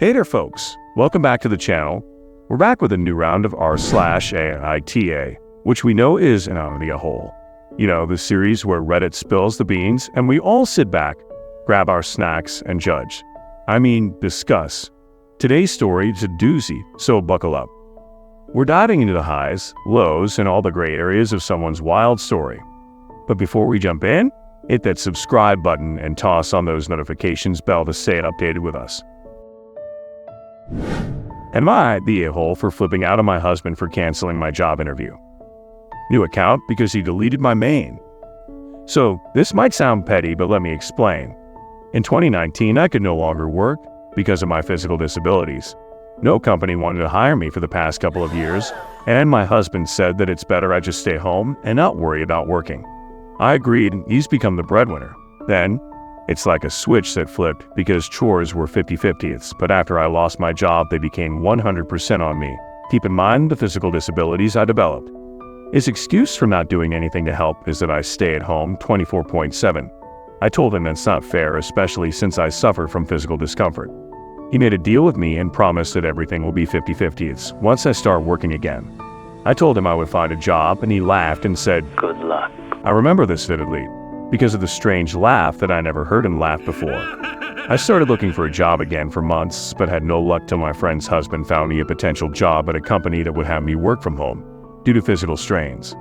Hey there folks, welcome back to the channel. We're back with a new round of r/AITA, which we know is an idea hole. You know, the series where Reddit spills the beans and we all sit back, grab our snacks and judge. Discuss. Today's story is a doozy, so buckle up. We're diving into the highs, lows, and all the gray areas of someone's wild story. But before we jump in, hit that subscribe button and toss on those notifications bell to stay updated with us. Am I the a-hole for flipping out on my husband for canceling my job interview? New account because he deleted my main. So this might sound petty, but let me explain. In 2019, I could no longer work because of my physical disabilities. No company wanted to hire me for the past couple of years, and my husband said that it's better I just stay home and not worry about working. I agreed, and he's become the breadwinner. Then, it's like a switch that flipped because chores were 50-50, but after I lost my job, they became 100% on me. Keep in mind the physical disabilities I developed. His excuse for not doing anything to help is that I stay at home 24/7. I told him that's not fair, especially since I suffer from physical discomfort. He made a deal with me and promised that everything will be 50-50 once I start working again. I told him I would find a job, and he laughed and said, "Good luck." I remember this vividly, because of the strange laugh that I never heard him laugh before. I started looking for a job again for months, but had no luck till my friend's husband found me a potential job at a company that would have me work from home, due to physical strains.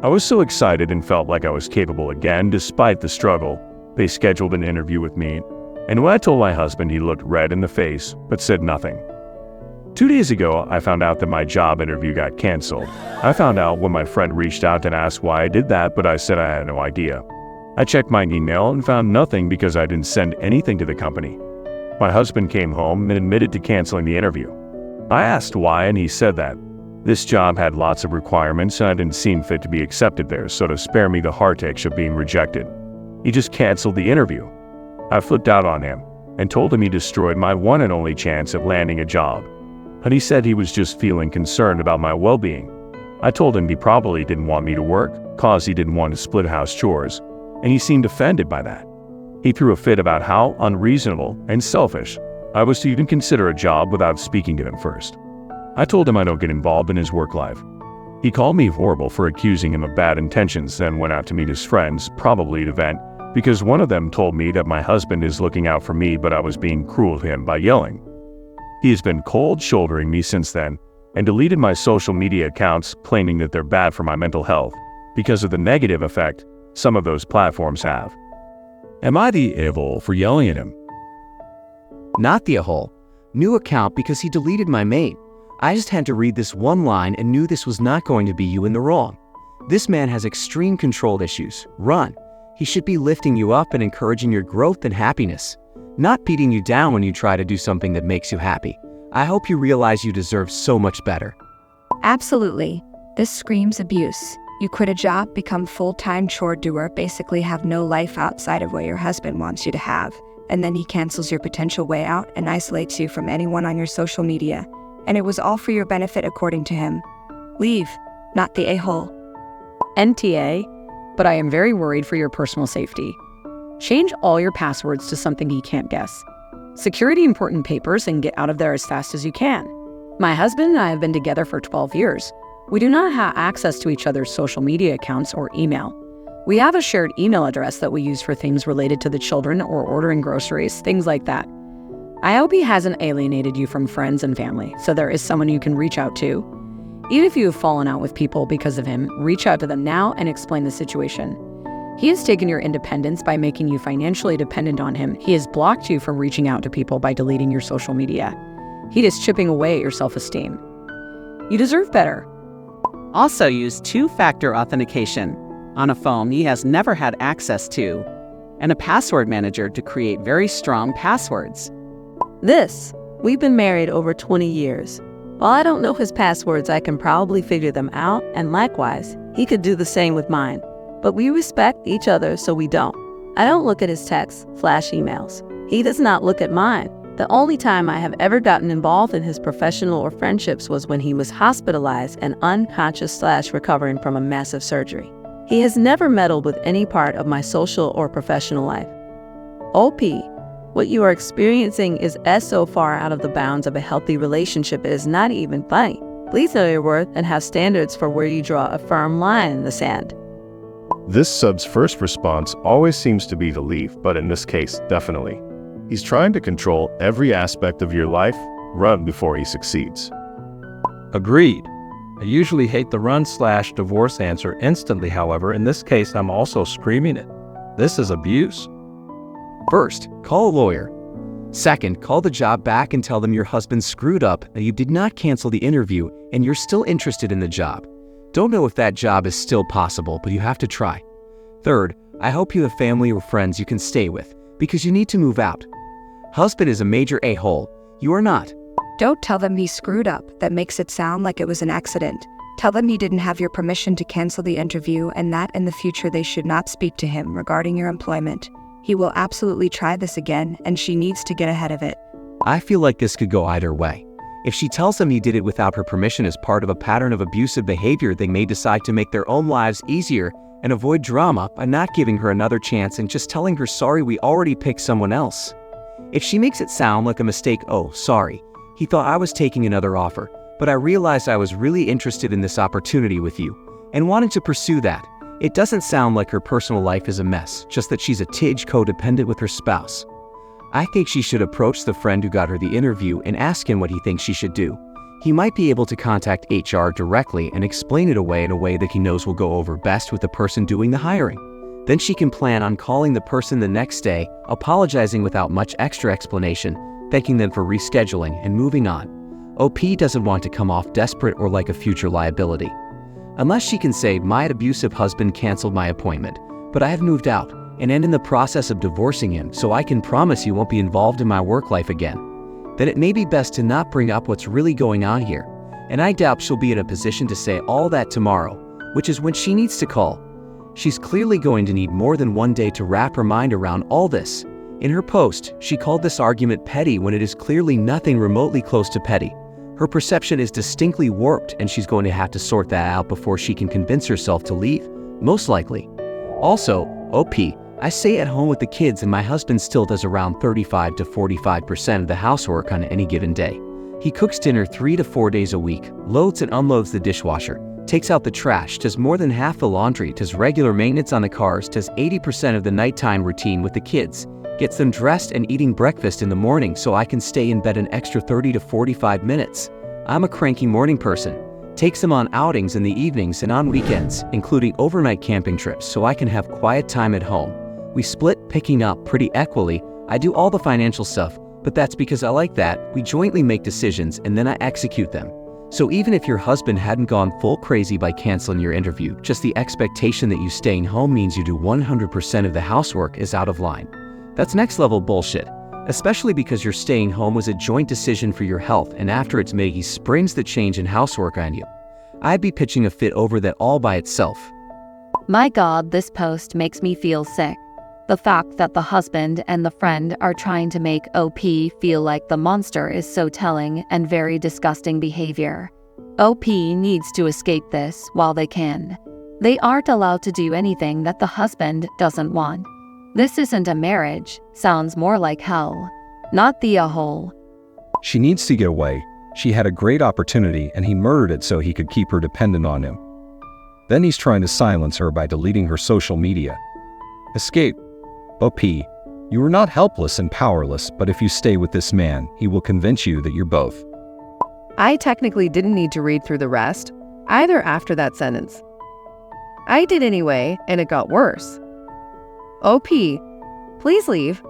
I was so excited and felt like I was capable again despite the struggle. They scheduled an interview with me, and when I told my husband, he looked red in the face, but said nothing. 2 days ago, I found out that my job interview got canceled. I found out when my friend reached out and asked why I did that, but I said I had no idea. I checked my email and found nothing because I didn't send anything to the company. My husband came home and admitted to canceling the interview. I asked why, and he said that this job had lots of requirements and I didn't seem fit to be accepted there, so to spare me the heartache of being rejected, he just canceled the interview. I flipped out on him and told him he destroyed my one and only chance at landing a job. But he said he was just feeling concerned about my well-being. I told him he probably didn't want me to work, cause he didn't want to split house chores, and he seemed offended by that. He threw a fit about how unreasonable and selfish I was to even consider a job without speaking to him first. I told him I don't get involved in his work life. He called me horrible for accusing him of bad intentions, then went out to meet his friends, probably to vent, because one of them told me that my husband is looking out for me, but I was being cruel to him by yelling. He has been cold shouldering me since then and deleted my social media accounts, claiming that they're bad for my mental health because of the negative effect some of those platforms have. Am I the a-hole for yelling at him? Not the a-hole. New account because he deleted my main. I just had to read this one line and knew this was not going to be you in the wrong. This man has extreme control issues. Run. He should be lifting you up and encouraging your growth and happiness, not beating you down when you try to do something that makes you happy. I hope you realize you deserve so much better. Absolutely. This screams abuse. You quit a job, become full-time chore doer, basically have no life outside of what your husband wants you to have, and then he cancels your potential way out and isolates you from anyone on your social media. And it was all for your benefit according to him. Leave, not the a-hole. NTA, but I am very worried for your personal safety. Change all your passwords to something he can't guess. Secure the important papers and get out of there as fast as you can. My husband and I have been together for 12 years. We do not have access to each other's social media accounts or email. We have a shared email address that we use for things related to the children or ordering groceries, things like that. I hope he hasn't alienated you from friends and family, so there is someone you can reach out to. Even if you have fallen out with people because of him, reach out to them now and explain the situation. He has taken your independence by making you financially dependent on him. He has blocked you from reaching out to people by deleting your social media. He is chipping away at your self-esteem. You deserve better. Also use two-factor authentication on a phone he has never had access to, and a password manager to create very strong passwords. We've been married over 20 years. While I don't know his passwords, I can probably figure them out, and likewise, he could do the same with mine. But we respect each other, so we don't. I don't look at his texts, flash emails. He does not look at mine. The only time I have ever gotten involved in his professional or friendships was when he was hospitalized and unconscious/recovering from a massive surgery. He has never meddled with any part of my social or professional life. OP, What you are experiencing is so far out of the bounds of a healthy relationship it is not even funny. Please know your worth and have standards for where you draw a firm line in the sand. This sub's first response always seems to be to leave, but in this case, definitely. He's trying to control every aspect of your life. Run before he succeeds. Agreed. I usually hate the run/divorce answer instantly, however, in this case, I'm also screaming it. This is abuse. First, call a lawyer. Second, call the job back and tell them your husband screwed up, that you did not cancel the interview, and you're still interested in the job. Don't know if that job is still possible, but you have to try. Third, I hope you have family or friends you can stay with, because you need to move out. Husband is a major a-hole. You are not. Don't tell them he screwed up. That makes it sound like it was an accident. Tell them he didn't have your permission to cancel the interview and that in the future they should not speak to him regarding your employment. He will absolutely try this again, and she needs to get ahead of it. I feel like this could go either way. If she tells him he did it without her permission as part of a pattern of abusive behavior, they may decide to make their own lives easier and avoid drama by not giving her another chance and just telling her, sorry, we already picked someone else. If she makes it sound like a mistake, oh, sorry, he thought I was taking another offer, but I realized I was really interested in this opportunity with you and wanted to pursue that. It doesn't sound like her personal life is a mess, just that she's a tidge codependent with her spouse. I think she should approach the friend who got her the interview and ask him what he thinks she should do. He might be able to contact HR directly and explain it away in a way that he knows will go over best with the person doing the hiring. Then she can plan on calling the person the next day, apologizing without much extra explanation, thanking them for rescheduling and moving on. OP doesn't want to come off desperate or like a future liability. Unless she can say, my abusive husband canceled my appointment, but I have moved out, and end in the process of divorcing him so I can promise you won't be involved in my work life again, then it may be best to not bring up what's really going on here. And I doubt she'll be in a position to say all that tomorrow, which is when she needs to call. She's clearly going to need more than one day to wrap her mind around all this. In her post, she called this argument petty when it is clearly nothing remotely close to petty. Her perception is distinctly warped, and she's going to have to sort that out before she can convince herself to leave, most likely. Also, OP, I stay at home with the kids and my husband still does around 35 to 45% of the housework on any given day. He cooks dinner 3 to 4 days a week, loads and unloads the dishwasher, takes out the trash, does more than half the laundry, does regular maintenance on the cars, does 80% of the nighttime routine with the kids, gets them dressed and eating breakfast in the morning so I can stay in bed an extra 30 to 45 minutes. I'm a cranky morning person. Takes them on outings in the evenings and on weekends, including overnight camping trips so I can have quiet time at home. We split picking up pretty equally. I do all the financial stuff, but that's because I like that. We jointly make decisions and then I execute them. So even if your husband hadn't gone full crazy by canceling your interview, just the expectation that you staying home means you do 100% of the housework is out of line. That's next level bullshit, especially because your staying home was a joint decision for your health and after it's made he springs the change in housework on you. I'd be pitching a fit over that all by itself. My God, this post makes me feel sick. The fact that the husband and the friend are trying to make OP feel like the monster is so telling and very disgusting behavior. OP needs to escape this while they can. They aren't allowed to do anything that the husband doesn't want. This isn't a marriage, sounds more like hell, not the a-hole. She needs to get away. She had a great opportunity and he murdered it so he could keep her dependent on him. Then he's trying to silence her by deleting her social media. Escape. OP, you are not helpless and powerless, but if you stay with this man, he will convince you that you're both. I technically didn't need to read through the rest, either after that sentence. I did anyway, and it got worse. OP, please leave.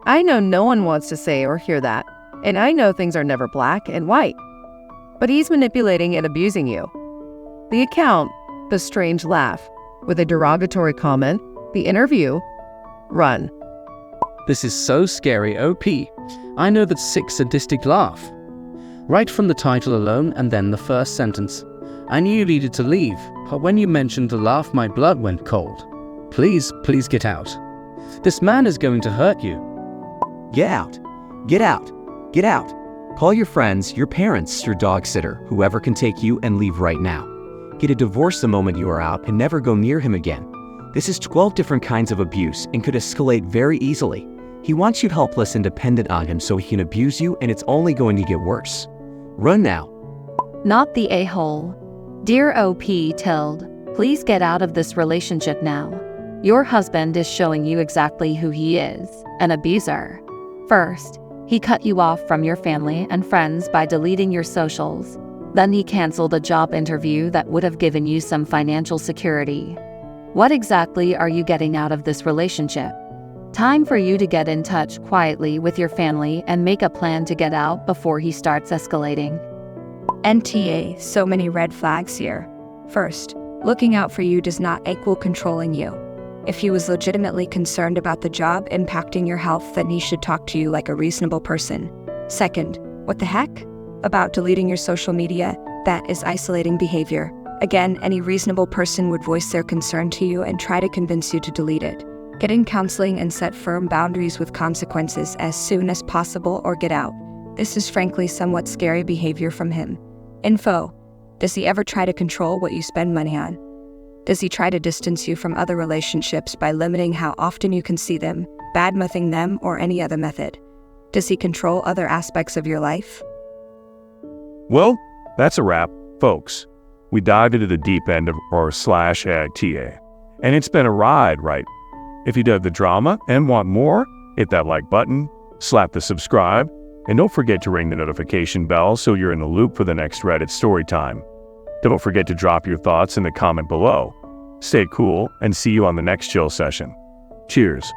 I know no one wants to say or hear that, and I know things are never black and white. But he's manipulating and abusing you. The account, the strange laugh, with a derogatory comment, the interview, run. This is so scary, OP. I know that sick sadistic laugh. Right from the title alone and then the first sentence. I knew you needed to leave, but when you mentioned the laugh, my blood went cold. Please get out. This man is going to hurt you. Get out. Get out. Get out. Call your friends, your parents, your dog sitter, whoever can take you and leave right now. Get a divorce the moment you are out and never go near him again. This is 12 different kinds of abuse and could escalate very easily. He wants you helpless and dependent on him so he can abuse you, and it's only going to get worse. Run now. Not the a-hole. Dear OP Tilde, please get out of this relationship now. Your husband is showing you exactly who he is, an abuser. First, he cut you off from your family and friends by deleting your socials. Then he canceled a job interview that would have given you some financial security. What exactly are you getting out of this relationship? Time for you to get in touch quietly with your family and make a plan to get out before he starts escalating. NTA, so many red flags here. First, looking out for you does not equal controlling you. If he was legitimately concerned about the job impacting your health, then he should talk to you like a reasonable person. Second, what the heck? About deleting your social media, that is isolating behavior. Again, any reasonable person would voice their concern to you and try to convince you to delete it. Get in counseling and set firm boundaries with consequences as soon as possible or get out. This is frankly somewhat scary behavior from him. Info. Does he ever try to control what you spend money on? Does he try to distance you from other relationships by limiting how often you can see them, bad-mouthing them, or any other method? Does he control other aspects of your life? Well, that's a wrap, folks. We dived into the deep end of r/AITA, and it's been a ride, right? If you dug the drama and want more, hit that like button, slap the subscribe, and don't forget to ring the notification bell so you're in the loop for the next Reddit story time. Don't forget to drop your thoughts in the comment below. Stay cool and see you on the next chill session. Cheers.